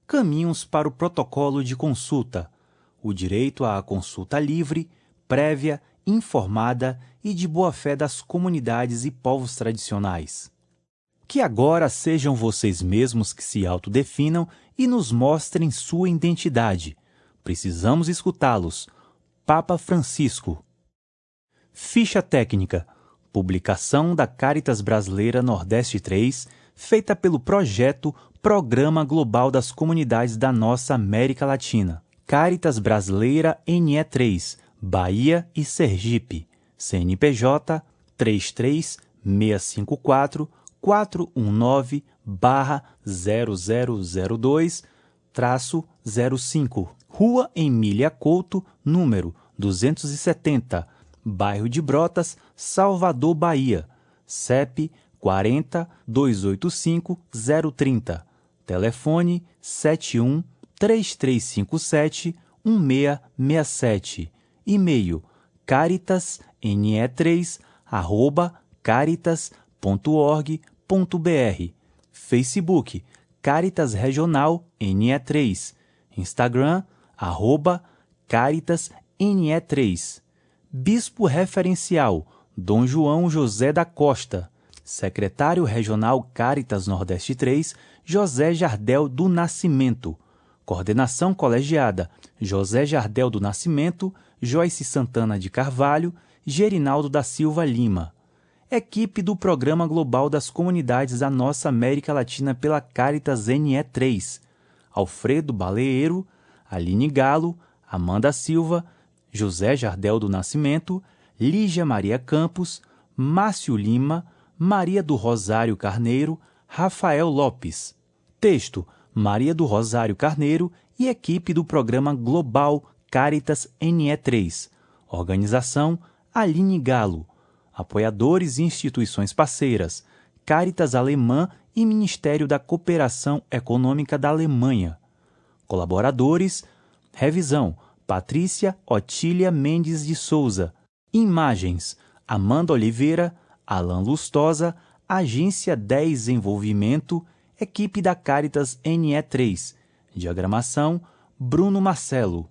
Caminhos para o protocolo de consulta. O direito à consulta livre, prévia, informada e de boa-fé das comunidades e povos tradicionais. Que agora sejam vocês mesmos que se autodefinam e nos mostrem sua identidade. Precisamos escutá-los. Papa Francisco. Ficha técnica. Publicação da Caritas Brasileira Nordeste 3, feita pelo projeto Programa Global das Comunidades da Nossa América Latina. Caritas Brasileira NE3, Bahia e Sergipe. CNPJ 33654-419-0002-05. Rua Emília Couto, número 270, Bairro de Brotas, Salvador, Bahia. CEP 40-285-030. Telefone 71-3357-1667. E-mail caritasne3@caritas.org.br. Facebook Caritas Regional NE3. Instagram @CaritasNE3. Bispo Referencial Dom João José da Costa. Secretário Regional Caritas Nordeste 3, José Jardel do Nascimento. Coordenação colegiada José Jardel do Nascimento, Joyce Santana de Carvalho, Gerinaldo da Silva Lima. Equipe do Programa Global das Comunidades da Nossa América Latina pela Caritas NE3. Alfredo Baleeiro, Aline Galo, Amanda Silva, José Jardel do Nascimento, Lígia Maria Campos, Márcio Lima, Maria do Rosário Carneiro, Rafael Lopes. Texto: Maria do Rosário Carneiro e equipe do Programa Global Caritas NE3. Organização: Aline Galo. Apoiadores e instituições parceiras: Caritas Alemã e Ministério da Cooperação Econômica da Alemanha. Colaboradores: Revisão: Patrícia Otília Mendes de Souza. Imagens: Amanda Oliveira, Alan Lustosa, Agência 10 Desenvolvimento, equipe da Caritas NE3. Diagramação: Bruno Marcelo.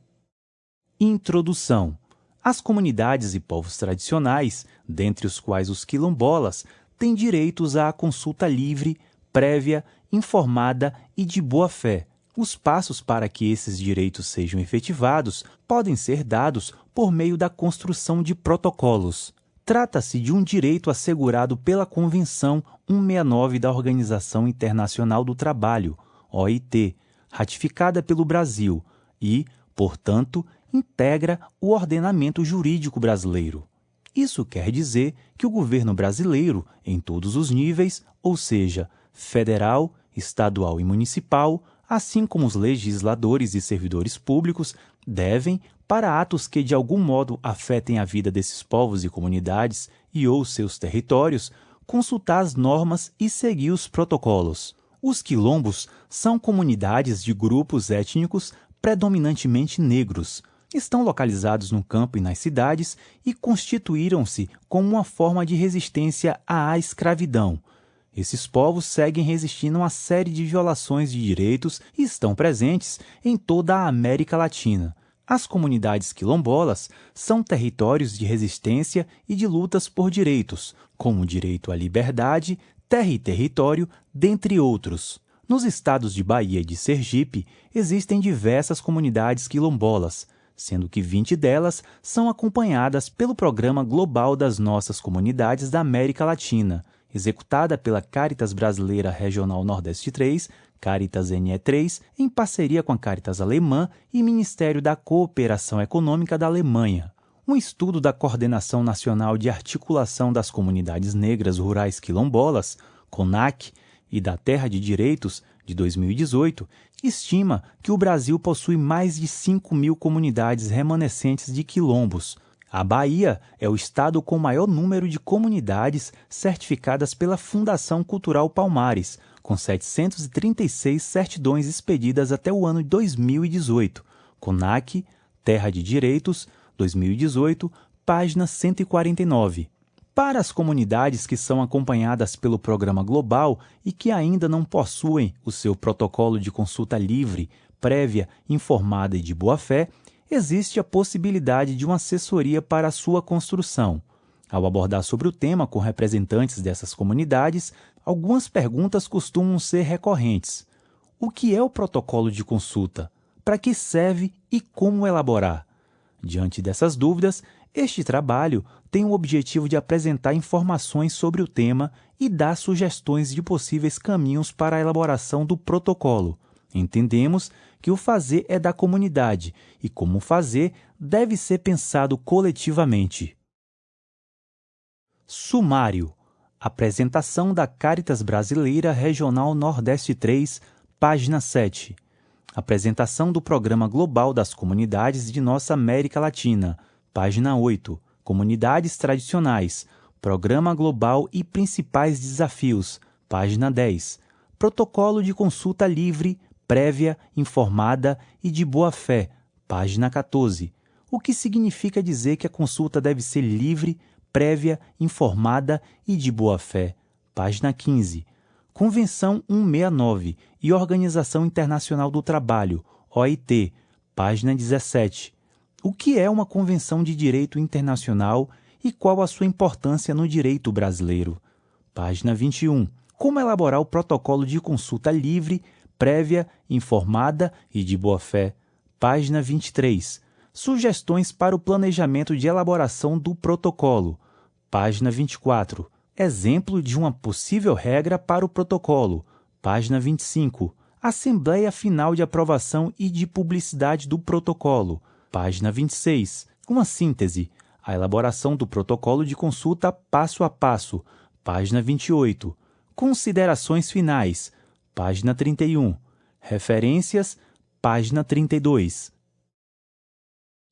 Introdução. As comunidades e povos tradicionais, dentre os quais os quilombolas, têm direitos à consulta livre, prévia, informada e de boa-fé. Os passos para que esses direitos sejam efetivados podem ser dados por meio da construção de protocolos. Trata-se de um direito assegurado pela Convenção 169 da Organização Internacional do Trabalho, OIT, ratificada pelo Brasil e, portanto, integra o ordenamento jurídico brasileiro. Isso quer dizer que o governo brasileiro, em todos os níveis, ou seja, federal, estadual e municipal, assim como os legisladores e servidores públicos, devem, para atos que de algum modo afetem a vida desses povos e comunidades e ou seus territórios, consultar as normas e seguir os protocolos. Os quilombos são comunidades de grupos étnicos predominantemente negros. Estão localizados no campo e nas cidades e constituíram-se como uma forma de resistência à escravidão. Esses povos seguem resistindo a uma série de violações de direitos e estão presentes em toda a América Latina. As comunidades quilombolas são territórios de resistência e de lutas por direitos, como o direito à liberdade, terra e território, dentre outros. Nos estados de Bahia e de Sergipe, existem diversas comunidades quilombolas, sendo que 20 delas são acompanhadas pelo Programa Global das Nossas Comunidades da América Latina, executada pela Caritas Brasileira Regional Nordeste 3, Caritas NE3, em parceria com a Caritas Alemã e Ministério da Cooperação Econômica da Alemanha. Um estudo da Coordenação Nacional de Articulação das Comunidades Negras Rurais Quilombolas, CONAC, e da Terra de Direitos, de 2018, estima que o Brasil possui mais de 5.000 comunidades remanescentes de quilombos. A Bahia é o estado com o maior número de comunidades certificadas pela Fundação Cultural Palmares, com 736 certidões expedidas até o ano de 2018. CONAC, Terra de Direitos, 2018, página 149. Para as comunidades que são acompanhadas pelo Programa Global e que ainda não possuem o seu protocolo de consulta livre, prévia, informada e de boa-fé, existe a possibilidade de uma assessoria para a sua construção. Ao abordar sobre o tema com representantes dessas comunidades, algumas perguntas costumam ser recorrentes. O que é o protocolo de consulta? Para que serve e como elaborar? Diante dessas dúvidas, este trabalho tem o objetivo de apresentar informações sobre o tema e dar sugestões de possíveis caminhos para a elaboração do protocolo. Entendemos que o fazer é da comunidade e como fazer deve ser pensado coletivamente. Sumário. Apresentação da Cáritas Brasileira Regional Nordeste 3, página 7. Apresentação do Programa Global das Comunidades de Nossa América Latina, página 8. Comunidades Tradicionais, Programa Global e Principais Desafios, página 10. Protocolo de Consulta Livre, Prévia, Informada e de Boa-Fé, página 14. O que significa dizer que a consulta deve ser livre, prévia, informada e de boa-fé, página 15. Convenção 169 e Organização Internacional do Trabalho, OIT, página 17. O que é uma convenção de direito internacional e qual a sua importância no direito brasileiro? Página 21. Como elaborar o protocolo de consulta livre, prévia, informada e de boa-fé? Página 23. Sugestões para o planejamento de elaboração do protocolo. Página 24. Exemplo de uma possível regra para o protocolo. Página 25. Assembleia final de aprovação e de publicidade do protocolo. Página 26. Uma síntese. A elaboração do protocolo de consulta passo a passo. Página 28. Considerações finais. Página 31. Referências. Página 32.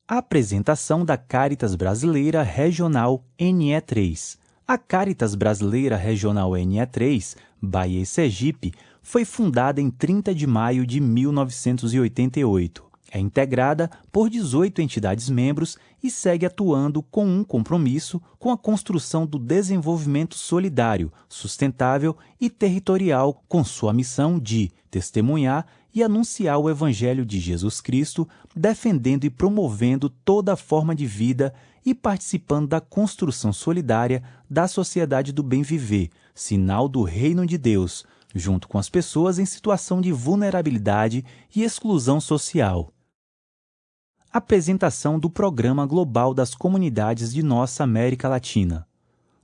Apresentação da Cáritas Brasileira Regional NE3. A Cáritas Brasileira Regional NE3, Bahia e Sergipe, foi fundada em 30 de maio de 1988. É integrada por 18 entidades membros e segue atuando com um compromisso com a construção do desenvolvimento solidário, sustentável e territorial, com sua missão de testemunhar e anunciar o Evangelho de Jesus Cristo, defendendo e promovendo toda forma de vida e participando da construção solidária da sociedade do bem-viver, sinal do reino de Deus, junto com as pessoas em situação de vulnerabilidade e exclusão social. Apresentação do Programa Global das Comunidades de Nossa América Latina.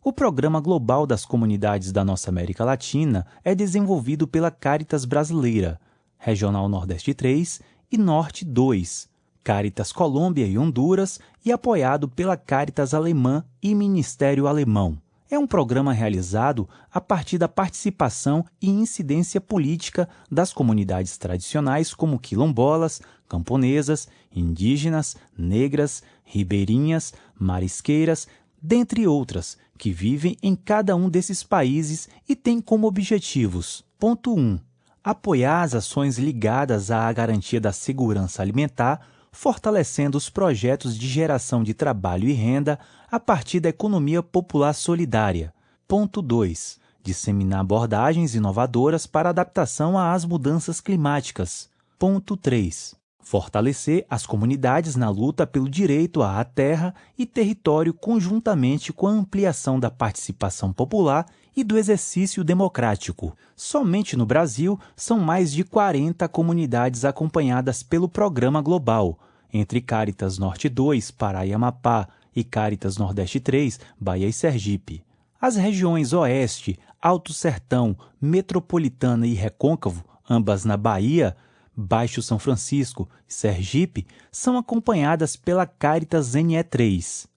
O Programa Global das Comunidades da Nossa América Latina é desenvolvido pela Cáritas Brasileira, Regional Nordeste 3 e Norte 2, Cáritas Colômbia e Honduras e apoiado pela Cáritas Alemã e Ministério Alemão. É um programa realizado a partir da participação e incidência política das comunidades tradicionais como quilombolas, camponesas, indígenas, negras, ribeirinhas, marisqueiras, dentre outras, que vivem em cada um desses países e têm como objetivos: ponto 1. Apoiar as ações ligadas à garantia da segurança alimentar, fortalecendo os projetos de geração de trabalho e renda a partir da economia popular solidária. Ponto 2. Disseminar abordagens inovadoras para adaptação às mudanças climáticas. Ponto 3. Fortalecer as comunidades na luta pelo direito à terra e território conjuntamente com a ampliação da participação popular e do exercício democrático. Somente no Brasil são mais de 40 comunidades acompanhadas pelo Programa Global, entre Cáritas Norte 2, Pará e Amapá, e Cáritas Nordeste 3, Bahia e Sergipe. As regiões Oeste, Alto Sertão, Metropolitana e Recôncavo, ambas na Bahia, Baixo São Francisco e Sergipe, são acompanhadas pela Cáritas NE3.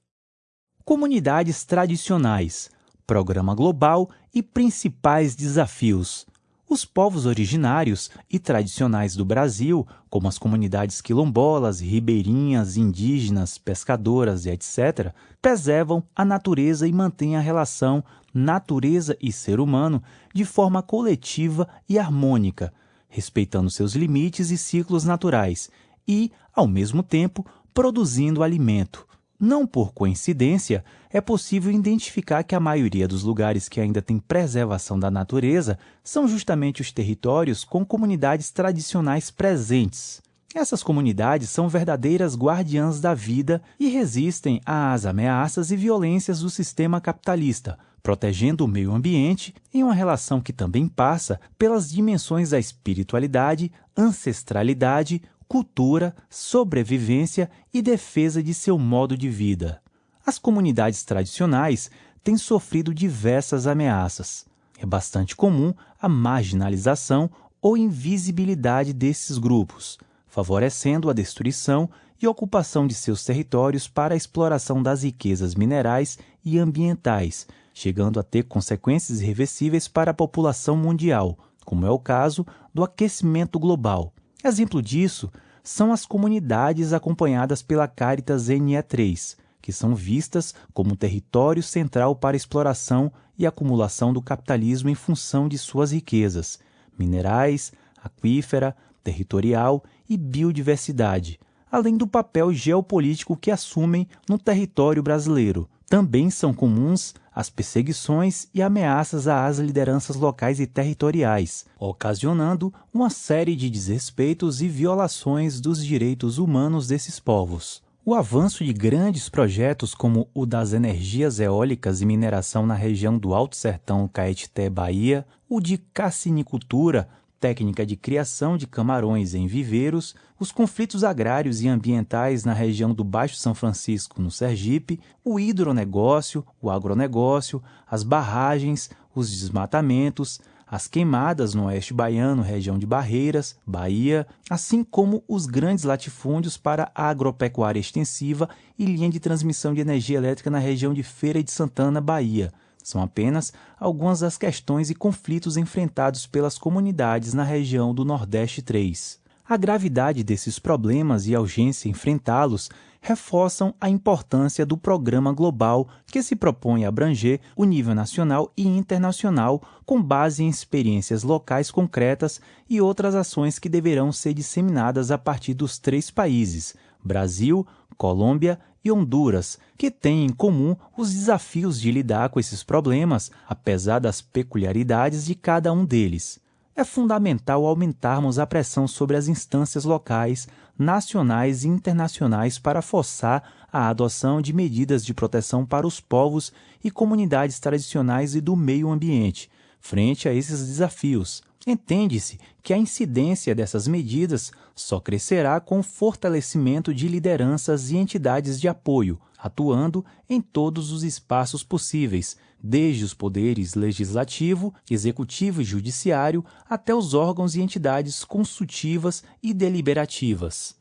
Comunidades tradicionais, Programa Global e principais desafios. Os povos originários e tradicionais do Brasil, como as comunidades quilombolas, ribeirinhas, indígenas, pescadoras e etc., preservam a natureza e mantêm a relação natureza e ser humano de forma coletiva e harmônica, respeitando seus limites e ciclos naturais e, ao mesmo tempo, produzindo alimento. Não por coincidência, é possível identificar que a maioria dos lugares que ainda têm preservação da natureza são justamente os territórios com comunidades tradicionais presentes. Essas comunidades são verdadeiras guardiãs da vida e resistem às ameaças e violências do sistema capitalista, protegendo o meio ambiente em uma relação que também passa pelas dimensões da espiritualidade, ancestralidade, cultura, sobrevivência e defesa de seu modo de vida. As comunidades tradicionais têm sofrido diversas ameaças. É bastante comum a marginalização ou invisibilidade desses grupos, favorecendo a destruição e ocupação de seus territórios para a exploração das riquezas minerais e ambientais, chegando a ter consequências irreversíveis para a população mundial, como é o caso do aquecimento global. Exemplo disso são as comunidades acompanhadas pela Caritas NE3, que são vistas como território central para a exploração e acumulação do capitalismo em função de suas riquezas minerais, aquífera, territorial e biodiversidade, além do papel geopolítico que assumem no território brasileiro. Também são comuns as perseguições e ameaças às lideranças locais e territoriais, ocasionando uma série de desrespeitos e violações dos direitos humanos desses povos. O avanço de grandes projetos como o das energias eólicas e mineração na região do Alto Sertão Caetité, Bahia, o de cassinicultura, técnica de criação de camarões em viveiros, os conflitos agrários e ambientais na região do Baixo São Francisco, no Sergipe, o hidronegócio, o agronegócio, as barragens, os desmatamentos, as queimadas no oeste baiano, região de Barreiras, Bahia, assim como os grandes latifúndios para a agropecuária extensiva e linha de transmissão de energia elétrica na região de Feira de Santana, Bahia. São apenas algumas das questões e conflitos enfrentados pelas comunidades na região do Nordeste 3. A gravidade desses problemas e a urgência em enfrentá-los reforçam a importância do programa global que se propõe abranger o nível nacional e internacional com base em experiências locais concretas e outras ações que deverão ser disseminadas a partir dos 3 países, Brasil, Colômbia e Honduras, que têm em comum os desafios de lidar com esses problemas, apesar das peculiaridades de cada um deles. É fundamental aumentarmos a pressão sobre as instâncias locais, nacionais e internacionais para forçar a adoção de medidas de proteção para os povos e comunidades tradicionais e do meio ambiente, frente a esses desafios. Entende-se que a incidência dessas medidas só crescerá com o fortalecimento de lideranças e entidades de apoio, atuando em todos os espaços possíveis, desde os poderes legislativo, executivo e judiciário até os órgãos e entidades consultivas e deliberativas.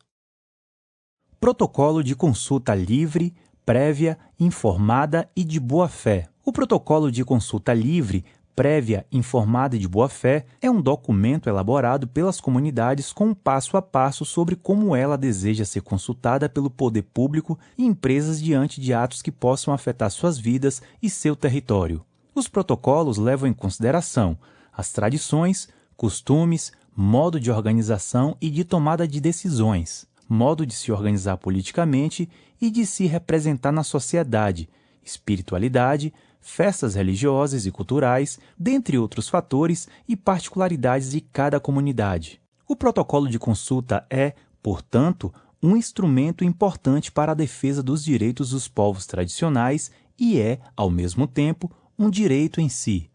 Protocolo de consulta livre, prévia, informada e de boa-fé. O protocolo de consulta livre, prévia, informada e de boa-fé é um documento elaborado pelas comunidades com um passo a passo sobre como ela deseja ser consultada pelo poder público e empresas diante de atos que possam afetar suas vidas e seu território. Os protocolos levam em consideração as tradições, costumes, modo de organização e de tomada de decisões, modo de se organizar politicamente e de se representar na sociedade, espiritualidade, festas religiosas e culturais, dentre outros fatores e particularidades de cada comunidade. O protocolo de consulta é, portanto, um instrumento importante para a defesa dos direitos dos povos tradicionais e é, ao mesmo tempo, um direito em si.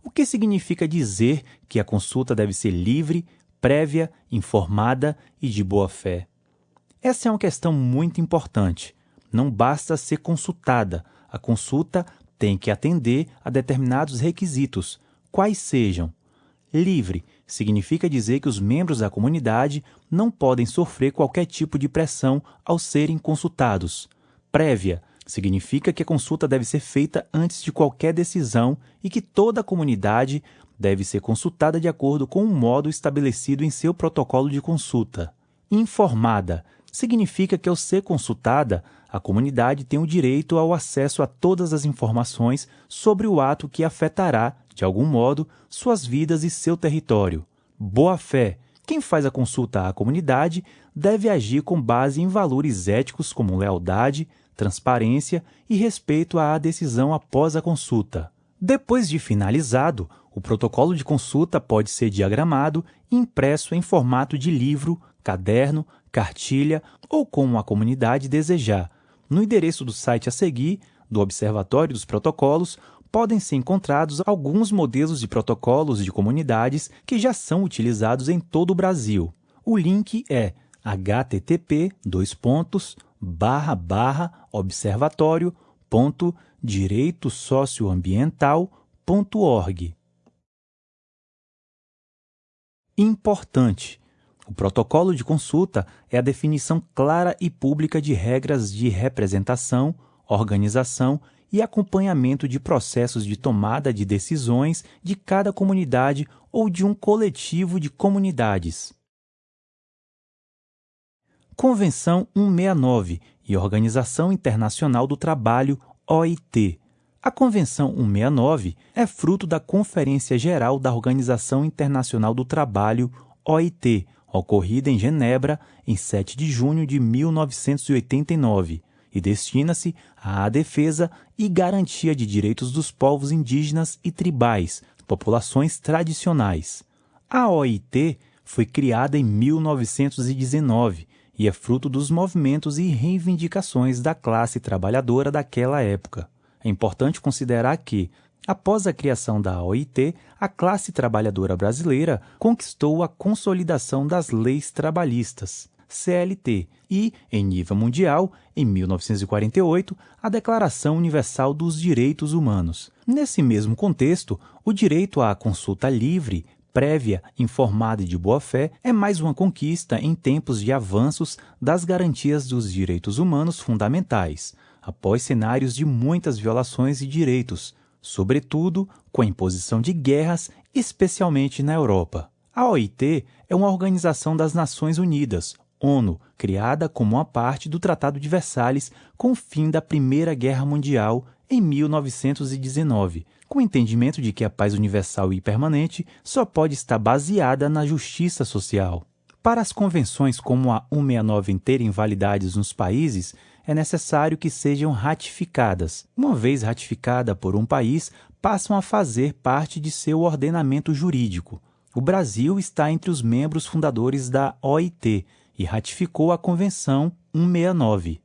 O que significa dizer que a consulta deve ser livre, prévia, informada e de boa-fé? Essa é uma questão muito importante. Não basta ser consultada, a consulta tem que atender a determinados requisitos, quais sejam. Livre significa dizer que os membros da comunidade não podem sofrer qualquer tipo de pressão ao serem consultados. Prévia significa que a consulta deve ser feita antes de qualquer decisão e que toda a comunidade deve ser consultada de acordo com o modo estabelecido em seu protocolo de consulta. Informada significa que, ao ser consultada, a comunidade tem o direito ao acesso a todas as informações sobre o ato que afetará, de algum modo, suas vidas e seu território. Boa-fé, Quem faz a consulta à comunidade deve agir com base em valores éticos como lealdade, transparência e respeito à decisão após a consulta. Depois de finalizado, o protocolo de consulta pode ser diagramado e impresso em formato de livro, caderno, cartilha ou como a comunidade desejar. No endereço do site a seguir, do Observatório dos Protocolos, podem ser encontrados alguns modelos de protocolos de comunidades que já são utilizados em todo o Brasil. O link é http://observatorio.direitosocioambiental.org. Importante: o protocolo de consulta é a definição clara e pública de regras de representação, organização e acompanhamento de processos de tomada de decisões de cada comunidade ou de um coletivo de comunidades. Convenção 169 e Organização Internacional do Trabalho, OIT. A Convenção 169 é fruto da Conferência Geral da Organização Internacional do Trabalho, OIT, ocorrida em Genebra em 7 de junho de 1989, e destina-se à defesa e garantia de direitos dos povos indígenas e tribais, populações tradicionais. A OIT foi criada em 1919 e é fruto dos movimentos e reivindicações da classe trabalhadora daquela época. É importante considerar que, após a criação da OIT, a classe trabalhadora brasileira conquistou a consolidação das leis trabalhistas, CLT, e, em nível mundial, em 1948, a Declaração Universal dos Direitos Humanos. Nesse mesmo contexto, o direito à consulta livre, prévia, informada e de boa-fé é mais uma conquista em tempos de avanços das garantias dos direitos humanos fundamentais, após cenários de muitas violações de direitos, sobretudo com a imposição de guerras, especialmente na Europa. A OIT é uma organização das Nações Unidas, ONU, criada como uma parte do Tratado de Versalhes com o fim da Primeira Guerra Mundial em 1919, com o entendimento de que a paz universal e permanente só pode estar baseada na justiça social. Para as convenções como a 169 terem validades nos países, é necessário que sejam ratificadas. Uma vez ratificada por um país, passam a fazer parte de seu ordenamento jurídico. O Brasil está entre os membros fundadores da OIT e ratificou a Convenção 169.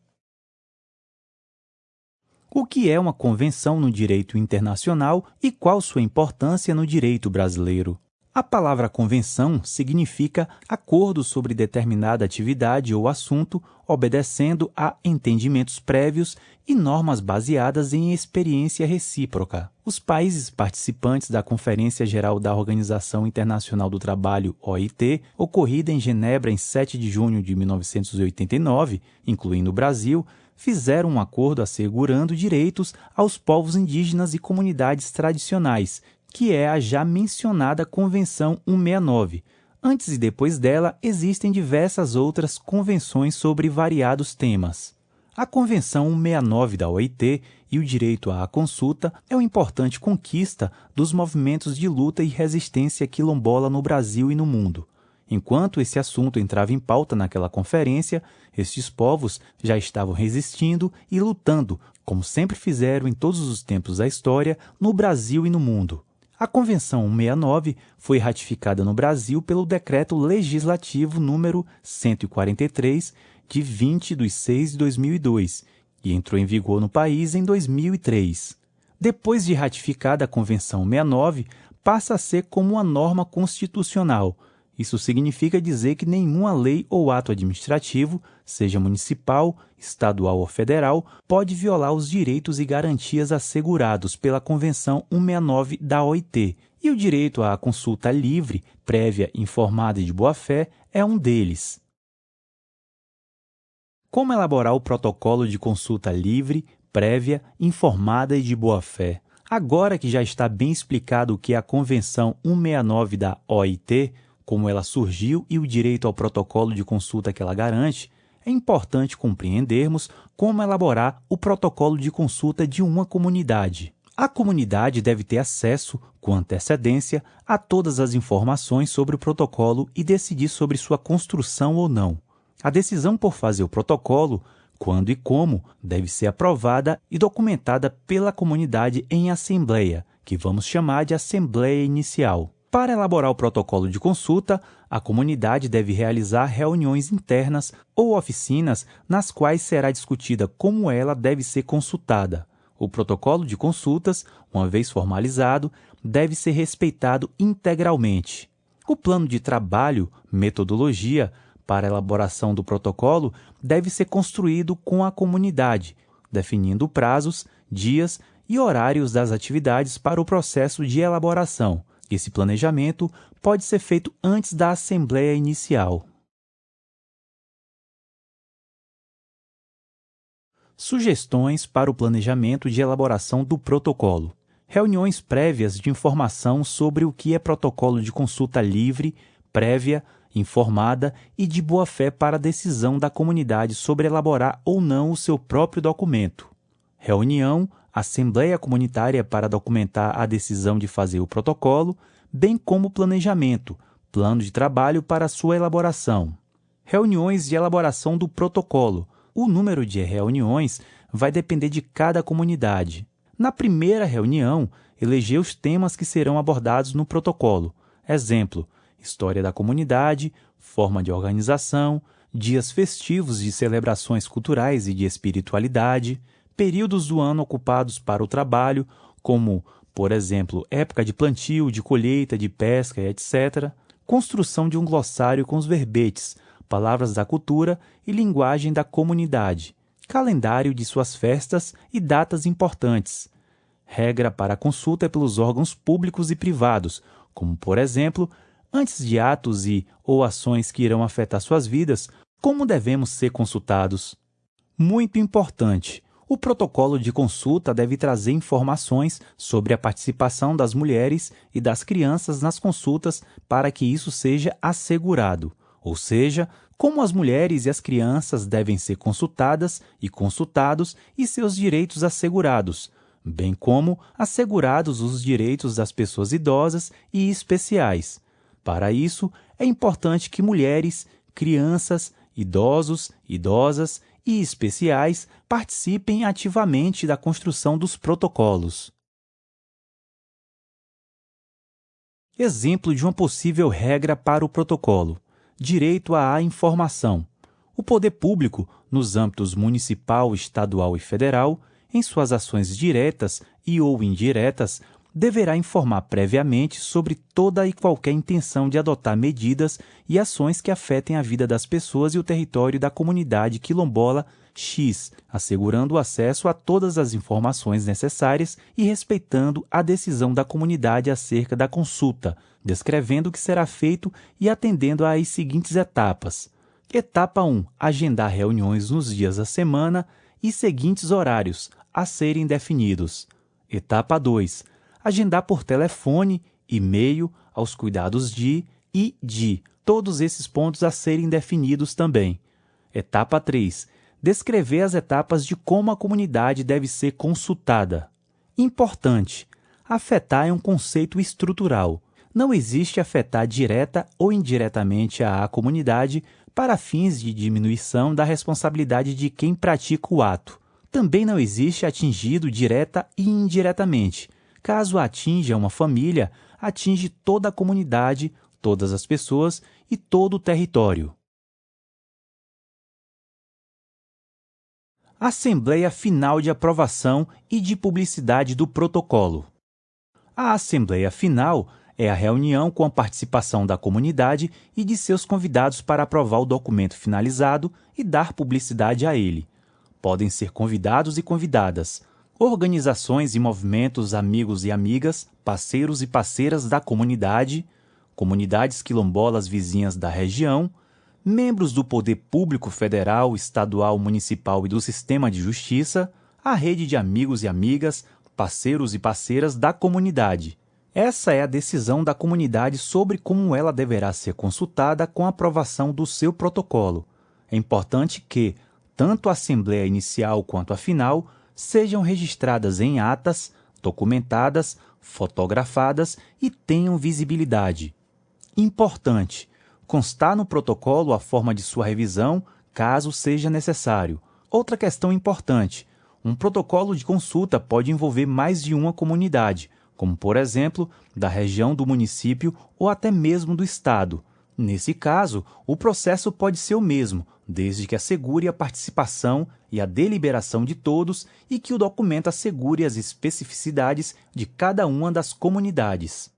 O que é uma convenção no direito internacional e qual sua importância no direito brasileiro? A palavra convenção significa acordo sobre determinada atividade ou assunto, obedecendo a entendimentos prévios e normas baseadas em experiência recíproca. Os países participantes da Conferência Geral da Organização Internacional do Trabalho, OIT, ocorrida em Genebra em 7 de junho de 1989, incluindo o Brasil, fizeram um acordo assegurando direitos aos povos indígenas e comunidades tradicionais, que é a já mencionada Convenção 169. Antes e depois dela, existem diversas outras convenções sobre variados temas. A Convenção 169 da OIT e o direito à consulta é uma importante conquista dos movimentos de luta e resistência quilombola no Brasil e no mundo. Enquanto esse assunto entrava em pauta naquela conferência, estes povos já estavam resistindo e lutando, como sempre fizeram em todos os tempos da história, no Brasil e no mundo. A Convenção 169 foi ratificada no Brasil pelo Decreto Legislativo número 143, de 20/6 de 2002, e entrou em vigor no país em 2003. Depois de ratificada a Convenção 169, passa a ser como uma norma constitucional. Isso significa dizer que nenhuma lei ou ato administrativo, seja municipal, estadual ou federal, pode violar os direitos e garantias assegurados pela Convenção 169 da OIT, e o direito à consulta livre, prévia, informada e de boa-fé é um deles. Como elaborar o protocolo de consulta livre, prévia, informada e de boa-fé? Agora que já está bem explicado o que é a Convenção 169 da OIT, como ela surgiu e o direito ao protocolo de consulta que ela garante, é importante compreendermos como elaborar o protocolo de consulta de uma comunidade. A comunidade deve ter acesso, com antecedência, a todas as informações sobre o protocolo e decidir sobre sua construção ou não. A decisão por fazer o protocolo, quando e como, deve ser aprovada e documentada pela comunidade em assembleia, que vamos chamar de Assembleia Inicial. Para elaborar o protocolo de consulta, a comunidade deve realizar reuniões internas ou oficinas nas quais será discutida como ela deve ser consultada. O protocolo de consultas, uma vez formalizado, deve ser respeitado integralmente. O plano de trabalho, metodologia, para a elaboração do protocolo deve ser construído com a comunidade, definindo prazos, dias e horários das atividades para o processo de elaboração. Esse planejamento pode ser feito antes da assembleia inicial. Sugestões para o planejamento de elaboração do protocolo. Reuniões prévias de informação sobre o que é protocolo de consulta livre, prévia, informada e de boa-fé para a decisão da comunidade sobre elaborar ou não o seu próprio documento. Reunião, assembleia comunitária para documentar a decisão de fazer o protocolo, bem como planejamento, plano de trabalho para sua elaboração. Reuniões de elaboração do protocolo. O número de reuniões vai depender de cada comunidade. Na primeira reunião, eleger os temas que serão abordados no protocolo. Exemplo: história da comunidade, forma de organização, dias festivos de celebrações culturais e de espiritualidade, períodos do ano ocupados para o trabalho, como, por exemplo, época de plantio, de colheita, de pesca, etc. Construção de um glossário com os verbetes, palavras da cultura e linguagem da comunidade. Calendário de suas festas e datas importantes. Regra para a consulta pelos órgãos públicos e privados, como, por exemplo, antes de atos ou ações que irão afetar suas vidas, como devemos ser consultados? Muito importante! O protocolo de consulta deve trazer informações sobre a participação das mulheres e das crianças nas consultas para que isso seja assegurado, ou seja, como as mulheres e as crianças devem ser consultadas e consultados e seus direitos assegurados, bem como assegurados os direitos das pessoas idosas e especiais. Para isso, é importante que mulheres, crianças, idosos, idosas e especiais participem ativamente da construção dos protocolos. Exemplo de uma possível regra para o protocolo: direito à informação. O poder público, nos âmbitos municipal, estadual e federal, em suas ações diretas ou indiretas, deverá informar previamente sobre toda e qualquer intenção de adotar medidas e ações que afetem a vida das pessoas e o território da comunidade quilombola X, assegurando o acesso a todas as informações necessárias e respeitando a decisão da comunidade acerca da consulta, descrevendo o que será feito e atendendo às seguintes etapas. Etapa 1. Agendar reuniões nos dias da semana e seguintes horários, a serem definidos. Etapa 2. Agendar por telefone, e-mail, aos cuidados de todos esses pontos a serem definidos também. Etapa 3. Descrever as etapas de como a comunidade deve ser consultada. Importante: afetar é um conceito estrutural. Não existe afetar direta ou indiretamente a comunidade para fins de diminuição da responsabilidade de quem pratica o ato. Também não existe atingido direta e indiretamente. Caso atinja uma família, atinge toda a comunidade, todas as pessoas e todo o território. Assembleia Final de Aprovação e de Publicidade do Protocolo. A Assembleia Final é a reunião com a participação da comunidade e de seus convidados para aprovar o documento finalizado e dar publicidade a ele. Podem ser convidados e convidadas, organizações e movimentos, amigos e amigas, parceiros e parceiras da comunidade, comunidades quilombolas vizinhas da região, membros do poder público federal, estadual, municipal e do sistema de justiça, a rede de amigos e amigas, parceiros e parceiras da comunidade. Essa é a decisão da comunidade sobre como ela deverá ser consultada com a aprovação do seu protocolo. É importante que, tanto a assembleia inicial quanto a final, sejam registradas em atas, documentadas, fotografadas e tenham visibilidade. Importante: constar no protocolo a forma de sua revisão, caso seja necessário. Outra questão importante: um protocolo de consulta pode envolver mais de uma comunidade, como, por exemplo, da região do município ou até mesmo do estado. Nesse caso, o processo pode ser o mesmo, desde que assegure a participação e a deliberação de todos e que o documento assegure as especificidades de cada uma das comunidades.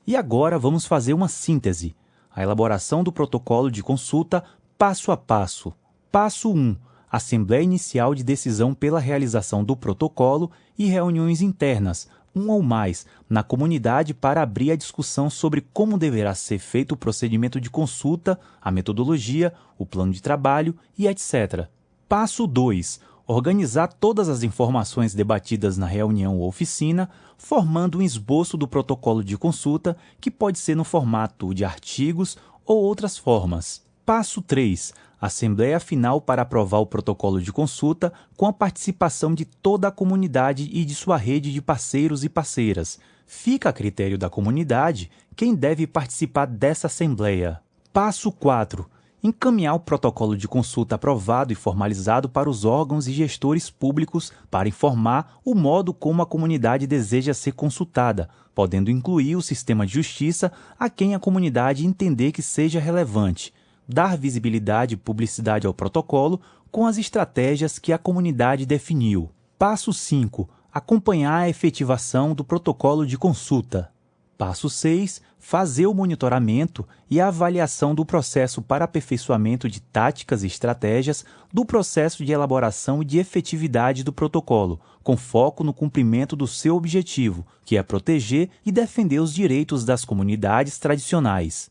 E agora vamos fazer uma síntese. A elaboração do protocolo de consulta passo a passo. Passo 1. Assembleia inicial de decisão pela realização do protocolo e reuniões internas, um ou mais, na comunidade para abrir a discussão sobre como deverá ser feito o procedimento de consulta, a metodologia, o plano de trabalho e etc. Passo 2. Organizar todas as informações debatidas na reunião ou oficina, formando um esboço do protocolo de consulta, que pode ser no formato de artigos ou outras formas. Passo 3. Assembleia final para aprovar o protocolo de consulta com a participação de toda a comunidade e de sua rede de parceiros e parceiras. Fica a critério da comunidade quem deve participar dessa assembleia. Passo 4. Encaminhar o protocolo de consulta aprovado e formalizado para os órgãos e gestores públicos para informar o modo como a comunidade deseja ser consultada, podendo incluir o sistema de justiça a quem a comunidade entender que seja relevante. Dar visibilidade e publicidade ao protocolo com as estratégias que a comunidade definiu. Passo 5. Acompanhar a efetivação do protocolo de consulta. Passo 6. Fazer o monitoramento e a avaliação do processo para aperfeiçoamento de táticas e estratégias do processo de elaboração e de efetividade do protocolo, com foco no cumprimento do seu objetivo, que é proteger e defender os direitos das comunidades tradicionais.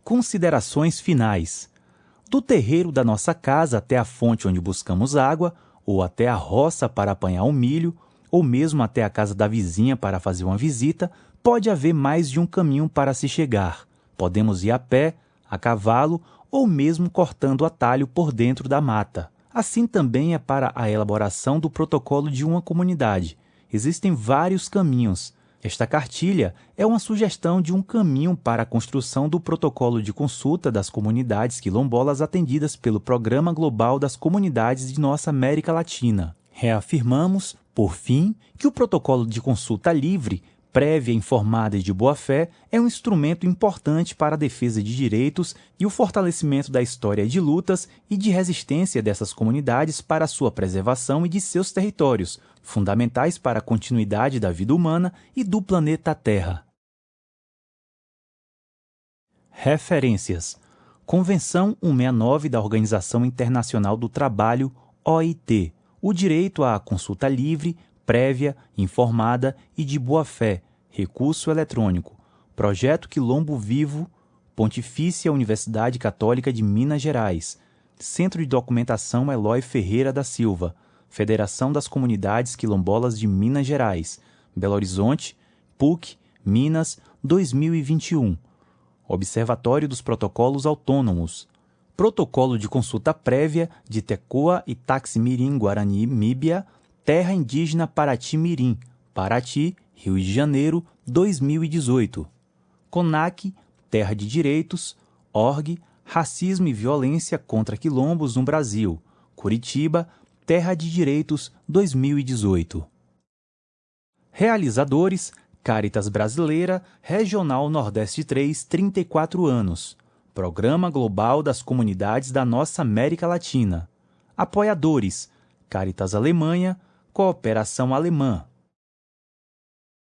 Considerações finais. Do terreiro da nossa casa até a fonte onde buscamos água, ou até a roça para apanhar um milho, ou mesmo até a casa da vizinha para fazer uma visita, pode haver mais de um caminho para se chegar. Podemos ir a pé, a cavalo ou mesmo cortando atalho por dentro da mata. Assim também é para a elaboração do protocolo de uma comunidade. Existem vários caminhos. Esta cartilha é uma sugestão de um caminho para a construção do protocolo de consulta das comunidades quilombolas atendidas pelo Programa Global das Comunidades de nossa América Latina. Reafirmamos, por fim, que o protocolo de consulta livre, prévia, informada e de boa-fé é um instrumento importante para a defesa de direitos e o fortalecimento da história de lutas e de resistência dessas comunidades para a sua preservação e de seus territórios, fundamentais para a continuidade da vida humana e do planeta Terra. Referências: Convenção 169 da Organização Internacional do Trabalho, OIT, o direito à consulta livre, prévia, informada e de boa-fé, recurso eletrônico, Projeto Quilombo Vivo, Pontifícia Universidade Católica de Minas Gerais, Centro de Documentação Eloy Ferreira da Silva, Federação das Comunidades Quilombolas de Minas Gerais, Belo Horizonte, PUC, Minas, 2021. Observatório dos Protocolos Autônomos. Protocolo de Consulta Prévia de Tecoa e Taximirim Guarani Míbia, Terra Indígena Paraty-Mirim, Paraty, Rio de Janeiro, 2018. CONAC, Terra de Direitos, ORG, Racismo e Violência contra Quilombos no Brasil, Curitiba, Terra de Direitos, 2018. Realizadores: Cáritas Brasileira, Regional Nordeste 3, 34 anos. Programa Global das Comunidades da Nossa América Latina. Apoiadores: Cáritas Alemanha, Cooperação Alemã.